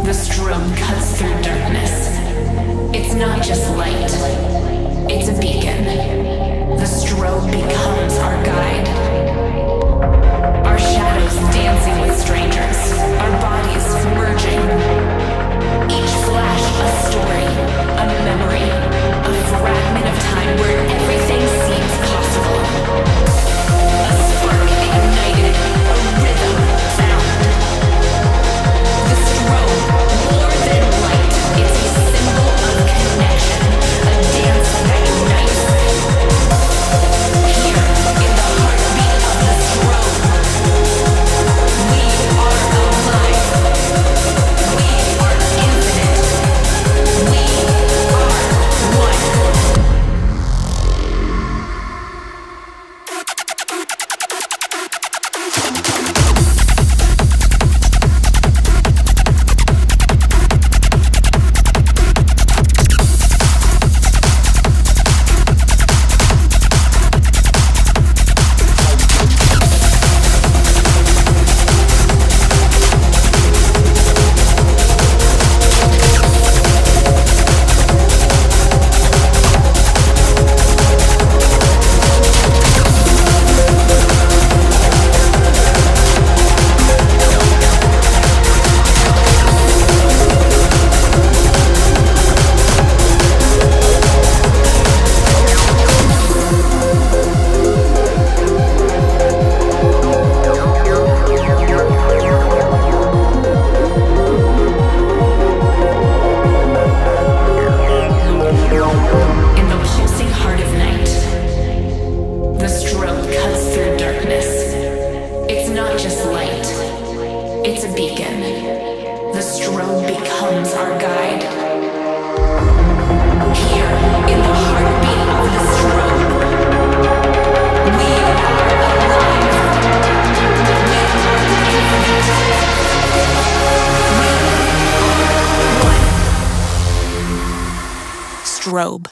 The strobe cuts through darkness. It's not just light, it's a beacon. The strobe becomes our guide. Our shadows dancing with strangers, our bodies merging. Each flash a story, a memory, a fragment of time where everything seems possible. A spark ignited, a rhythm found. The strobe, more than light, it's a symbol of connection, a dance that unites. Here, in the heartbeat of the strobe, we are alive. We are infinite. We are one. It's a beacon. The strobe becomes our guide. Here, in the heartbeat of the strobe, we are alive. We are infinite. We are one. Strobe.